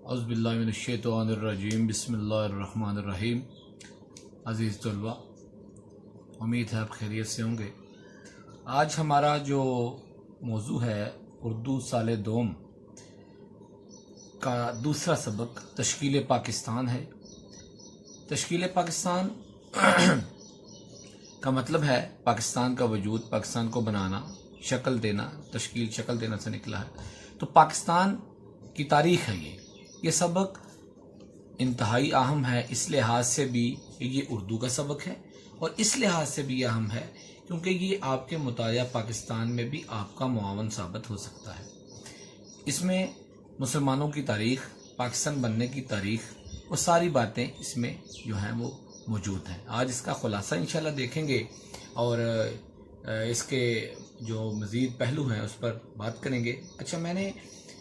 اعوذ باللہ من الشیطان الرجیم بسم اللہ الرحمن الرحیم۔ عزیز طلبہ، امید ہے آپ خیریت سے ہوں گے۔ آج ہمارا جو موضوع ہے اردو سال دوم کا دوسرا سبق تشکیل پاکستان ہے۔ تشکیل پاکستان کا مطلب ہے پاکستان کا وجود، پاکستان کو بنانا، شکل دینا، تشکیل شکل دینا سے نکلا ہے۔ تو پاکستان کی تاریخ ہے یہ سبق انتہائی اہم ہے۔ اس لحاظ سے بھی یہ اردو کا سبق ہے اور اس لحاظ سے بھی اہم ہے کیونکہ یہ آپ کے مطالعہ پاکستان میں بھی آپ کا معاون ثابت ہو سکتا ہے۔ اس میں مسلمانوں کی تاریخ، پاکستان بننے کی تاریخ، وہ ساری باتیں اس میں جو ہیں وہ موجود ہیں۔ آج اس کا خلاصہ انشاءاللہ دیکھیں گے اور اس کے جو مزید پہلو ہیں اس پر بات کریں گے۔ اچھا، میں نے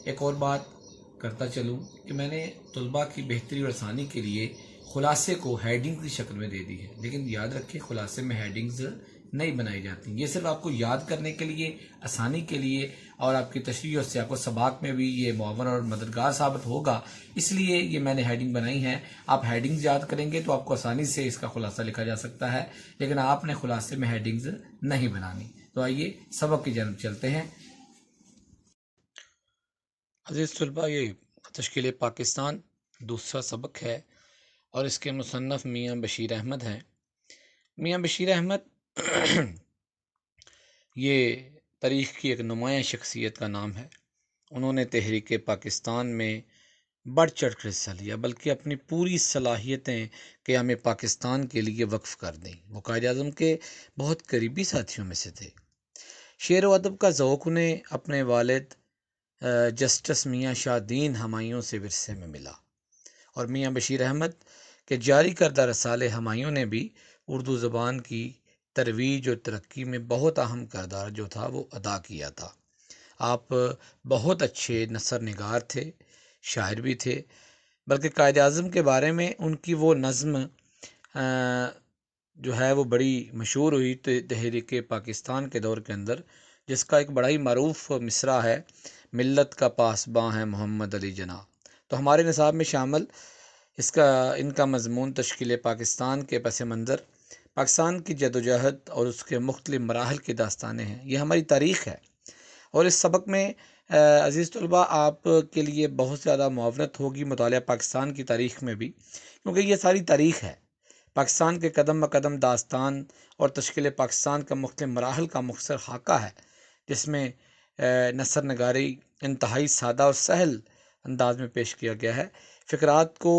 ایک اور بات کرتا چلوں کہ میں نے طلباء کی بہتری اور آسانی کے لیے خلاصے کو ہیڈنگ کی شکل میں دے دی ہے، لیکن یاد رکھیں خلاصے میں ہیڈنگز نہیں بنائی جاتی۔ یہ صرف آپ کو یاد کرنے کے لیے، آسانی کے لیے اور آپ کی تشریح اور سیاق و سباق میں بھی یہ معاون اور مددگار ثابت ہوگا، اس لیے یہ میں نے ہیڈنگ بنائی ہیں۔ آپ ہیڈنگز یاد کریں گے تو آپ کو آسانی سے اس کا خلاصہ لکھا جا سکتا ہے، لیکن آپ نے خلاصے میں ہیڈنگز نہیں بنانی۔ تو آئیے سبق کی جانب چلتے ہیں۔ عزیز طلباء، یہ تشکیل پاکستان دوسرا سبق ہے اور اس کے مصنف میاں بشیر احمد ہیں۔ میاں بشیر احمد یہ تاریخ کی ایک نمایاں شخصیت کا نام ہے۔ انہوں نے تحریک پاکستان میں بڑھ چڑھ کر حصہ لیا، بلکہ اپنی پوری صلاحیتیں قیام پاکستان کے لیے وقف کر دیں۔ وہ قائد اعظم کے بہت قریبی ساتھیوں میں سے تھے۔ شعر و ادب کا ذوق انہیں اپنے والد جسٹس میاں شاہ دین ہمایوں سے ورثے میں ملا، اور میاں بشیر احمد کے جاری کردہ رسالے ہمایوں نے بھی اردو زبان کی ترویج اور ترقی میں بہت اہم کردار جو تھا وہ ادا کیا تھا۔ آپ بہت اچھے نثر نگار تھے، شاعر بھی تھے، بلکہ قائد اعظم کے بارے میں ان کی وہ نظم جو ہے وہ بڑی مشہور ہوئی تحریک پاکستان کے دور کے اندر، جس کا ایک بڑا ہی معروف مصرع ہے، ملت کا پاسباں ہے محمد علی جناح۔ تو ہمارے نصاب میں شامل ان کا مضمون تشکیل پاکستان کے پس منظر، پاکستان کی جدوجہد اور اس کے مختلف مراحل کی داستانیں ہیں۔ یہ ہماری تاریخ ہے اور اس سبق میں عزیز طلباء آپ کے لیے بہت زیادہ معاونت ہوگی مطالعہ پاکستان کی تاریخ میں بھی، کیونکہ یہ ساری تاریخ ہے۔ پاکستان کے قدم بقدم داستان اور تشکیل پاکستان کا مختلف مراحل کا مختصر خاکہ ہے، جس میں نثر نگاری انتہائی سادہ اور سہل انداز میں پیش کیا گیا ہے۔ فقرات کو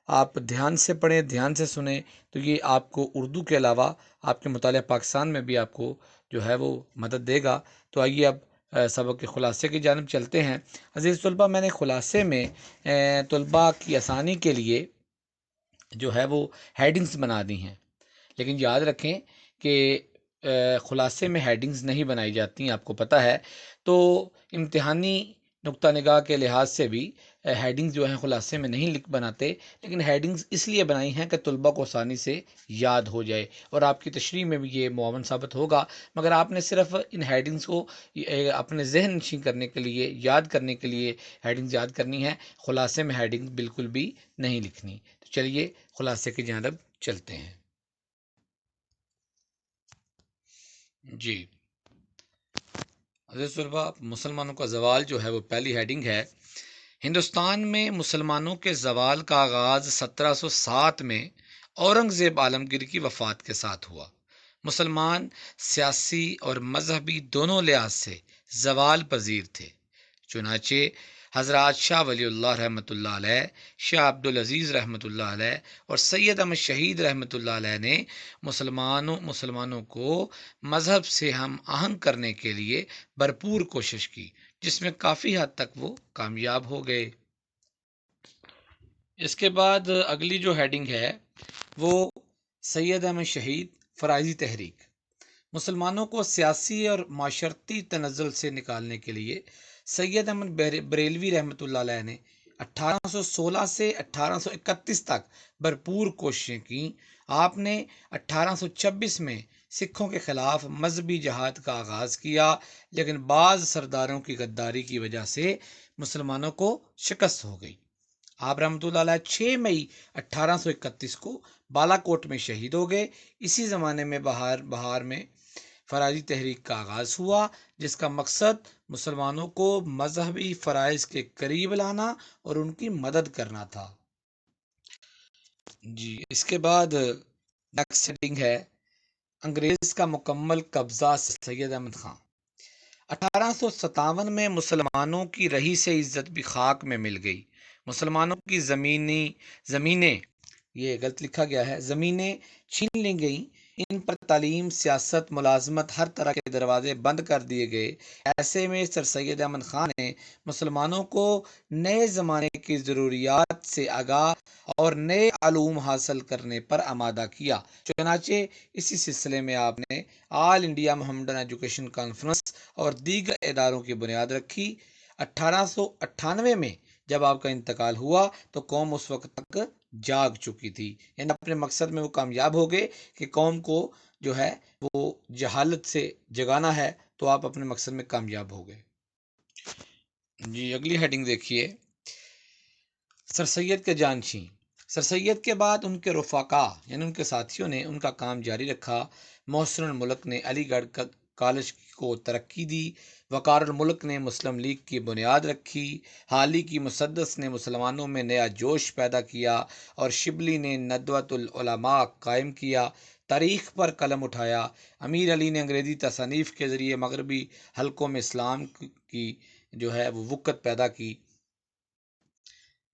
آپ دھیان سے پڑھیں، دھیان سے سنیں، تو یہ آپ کو اردو کے علاوہ آپ کے مطالعہ پاکستان میں بھی آپ کو جو ہے وہ مدد دے گا۔ تو آئیے اب سبق کے خلاصے کی جانب چلتے ہیں۔ عزیز طلباء، میں نے خلاصے میں طلباء کی آسانی کے لیے جو ہے وہ ہیڈنگز بنا دی ہیں، لیکن یاد رکھیں کہ خلاصے میں ہیڈنگز نہیں بنائی جاتی، آپ کو پتہ ہے۔ تو امتحانی نقطہ نگاہ کے لحاظ سے بھی ہیڈنگز جو ہیں خلاصے میں نہیں بناتے، لیکن ہیڈنگز اس لیے بنائی ہیں کہ طلباء کو آسانی سے یاد ہو جائے اور آپ کی تشریح میں بھی یہ معاون ثابت ہوگا۔ مگر آپ نے صرف ان ہیڈنگز کو اپنے ذہن نشین کرنے کے لیے، یاد کرنے کے لیے ہیڈنگز یاد کرنی ہے، خلاصے میں ہیڈنگ بالکل بھی نہیں لکھنی۔ تو چلیے خلاصے کی جانب چلتے ہیں۔ جی عزیز طلباء، مسلمانوں کا زوال جو ہے وہ پہلی ہیڈنگ ہے۔ ہندوستان میں مسلمانوں کے زوال کا آغاز 1707 میں اورنگزیب عالمگیر کی وفات کے ساتھ ہوا۔ مسلمان سیاسی اور مذہبی دونوں لحاظ سے زوال پذیر تھے، چنانچہ حضرات شاہ ولی اللہ رحمۃ اللہ علیہ، شاہ عبدالعزیز رحمۃ اللہ علیہ اور سید احمد شہید رحمۃ اللہ علیہ نے مسلمانوں کو مذہب سے ہم آہنگ کرنے کے لیے بھرپور کوشش کی، جس میں کافی حد تک وہ کامیاب ہو گئے۔ اس کے بعد اگلی جو ہیڈنگ ہے وہ سید احمد شہید فرائضی تحریک۔ مسلمانوں کو سیاسی اور معاشرتی تنزل سے نکالنے کے لیے سید احمد بریلوی رحمۃ اللہ علیہ نے 1816 سے 1831 تک بھرپور کوششیں کیں۔ آپ نے 1826 میں سکھوں کے خلاف مذہبی جہاد کا آغاز کیا، لیکن بعض سرداروں کی غداری کی وجہ سے مسلمانوں کو شکست ہو گئی۔ آپ رحمۃ اللہ علیہ 6 مئی 1831 کو بالاکوٹ میں شہید ہو گئے۔ اسی زمانے میں بہار میں فرائضی تحریک کا آغاز ہوا، جس کا مقصد مسلمانوں کو مذہبی فرائض کے قریب لانا اور ان کی مدد کرنا تھا۔ جی، اس کے بعد نیکسٹ ہیڈنگ ہے انگریز کا مکمل قبضہ سید احمد خان۔ 1857 میں مسلمانوں کی رہی سے عزت بھی خاک میں مل گئی۔ مسلمانوں کی زمینیں یہ غلط لکھا گیا ہے، زمینیں چھین لی گئیں، ان پر تعلیم، سیاست، ملازمت، ہر طرح کے دروازے بند کر دیے گئے۔ ایسے میں سر سید احمد خان نے مسلمانوں کو نئے زمانے کی ضروریات سے آگاہ اور نئے علوم حاصل کرنے پر آمادہ کیا۔ چنانچہ اسی سلسلے میں آپ نے آل انڈیا محمدن ایجوکیشن کانفرنس اور دیگر اداروں کی بنیاد رکھی۔ 1898 میں جب آپ کا انتقال ہوا تو قوم اس وقت تک جاگ چکی تھی، یعنی اپنے مقصد میں وہ کامیاب ہو گئے کہ قوم کو جو ہے وہ جہالت سے جگانا ہے، تو آپ اپنے مقصد میں کامیاب ہو گئے۔ جی، اگلی ہیڈنگ دیکھیے، سر سید کے جانشین۔ سر سید کے بعد ان کے رفقا یعنی ان کے ساتھیوں نے ان کا کام جاری رکھا۔ محسن الملک نے علی گڑھ کالج کو ترقی دی، وقار الملک نے مسلم لیگ کی بنیاد رکھی، حالی کی مسدس نے مسلمانوں میں نیا جوش پیدا کیا اور شبلی نے ندوۃ العلماء قائم کیا، تاریخ پر قلم اٹھایا۔ امیر علی نے انگریزی تصانیف کے ذریعے مغربی حلقوں میں اسلام کی جو ہے وہ وقت پیدا کی۔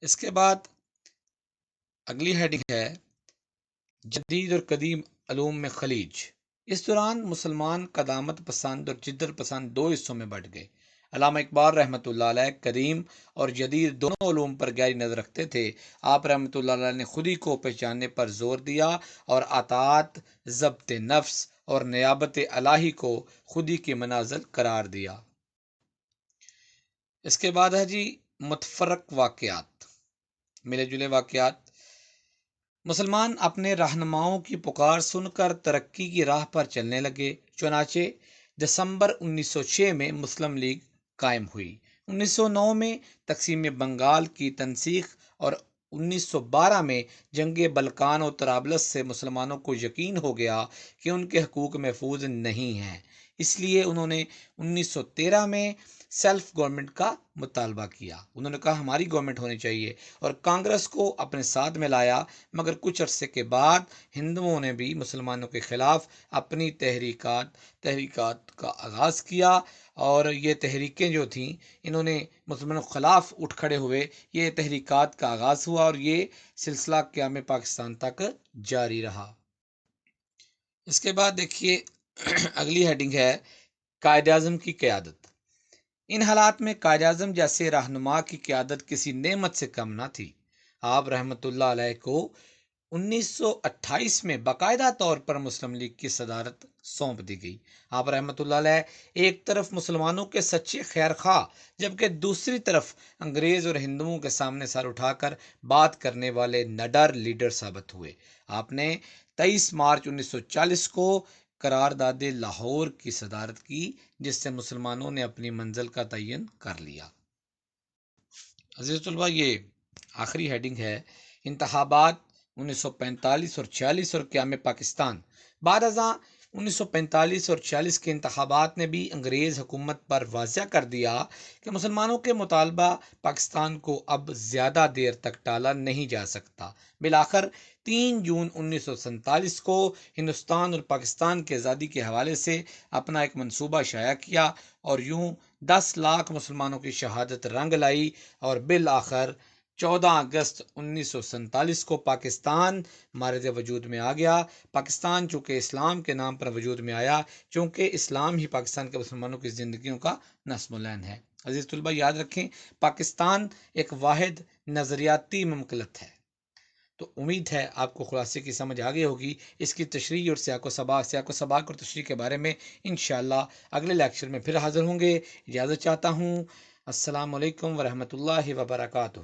اس کے بعد اگلی ہیڈنگ ہے جدید اور قدیم علوم میں خلیج۔ اس دوران مسلمان قدامت پسند اور جدت پسند دو حصوں میں بٹ گئے۔ علامہ اقبال رحمۃ اللہ علیہ قدیم اور جدید دونوں علوم پر گہری نظر رکھتے تھے۔ آپ رحمۃ اللہ علیہ نے خودی کو پہچاننے پر زور دیا اور اطاعت، ضبط نفس اور نیابت الہی کو خودی کے منازل قرار دیا۔ اس کے بعد ہے جی متفرق واقعات، ملے جلے واقعات۔ مسلمان اپنے رہنماؤں کی پکار سن کر ترقی کی راہ پر چلنے لگے۔ چنانچہ دسمبر 1906 میں مسلم لیگ قائم ہوئی۔ 1909 میں تقسیم بنگال کی تنسیخ اور 1912 میں جنگ بلقان و طرابلس سے مسلمانوں کو یقین ہو گیا کہ ان کے حقوق محفوظ نہیں ہیں، اس لیے انہوں نے 1913 میں سیلف گورنمنٹ کا مطالبہ کیا۔ انہوں نے کہا ہماری گورنمنٹ ہونی چاہیے اور کانگریس کو اپنے ساتھ میں لایا، مگر کچھ عرصے کے بعد ہندوؤں نے بھی مسلمانوں کے خلاف اپنی تحریکات کا آغاز کیا اور یہ تحریکیں جو تھیں انہوں نے مسلمانوں کے خلاف اٹھ کھڑے ہوئے، یہ تحریکات کا آغاز ہوا اور یہ سلسلہ قیام پاکستان تک جاری رہا۔ اس کے بعد دیکھیے اگلی ہیڈنگ ہے قائد اعظم کی قیادت۔ ان حالات میں قائد اعظم جیسے رہنما کی قیادت کسی نعمت سے کم نہ تھی۔ آپ رحمۃ اللہ علیہ کو 1928 میں باقاعدہ طور پر مسلم لیگ کی صدارت سونپ دی گئی۔ آپ رحمۃ اللہ علیہ ایک طرف مسلمانوں کے سچے خیر خواہ، جبکہ دوسری طرف انگریز اور ہندوؤں کے سامنے سر اٹھا کر بات کرنے والے نڈر لیڈر ثابت ہوئے۔ آپ نے 23 مارچ 1940 کو قرارداد لاہور کی صدارت کی، جس سے مسلمانوں نے اپنی منزل کا تعین کر لیا۔ عزیز طلبہ، یہ آخری ہیڈنگ ہے انتخابات 1945 اور 46 اور قیام پاکستان۔ بعد ازاں 1945 اور 46 کے انتخابات نے بھی انگریز حکومت پر واضح کر دیا کہ مسلمانوں کے مطالبہ پاکستان کو اب زیادہ دیر تک ٹالا نہیں جا سکتا۔ بالآخر 3 جون 1947 کو ہندوستان اور پاکستان کی آزادی کے حوالے سے اپنا ایک منصوبہ شائع کیا اور یوں 10 لاکھ مسلمانوں کی شہادت رنگ لائی اور بالآخر 14 اگست 1947 کو پاکستان مارد وجود میں آ گیا۔ پاکستان چونکہ اسلام کے نام پر وجود میں آیا، چونکہ اسلام ہی پاکستان کے مسلمانوں کی زندگیوں کا نظم العین ہے۔ عزیز طلبہ یاد رکھیں، پاکستان ایک واحد نظریاتی مملکت ہے۔ تو امید ہے آپ کو خلاصے کی سمجھ آ گئی ہوگی۔ اس کی تشریح اور سیاق و سباق اور تشریح کے بارے میں انشاءاللہ اگلے لیکچر میں پھر حاضر ہوں گے۔ اجازت چاہتا ہوں۔ السلام علیکم ورحمۃ اللہ وبرکاتہ۔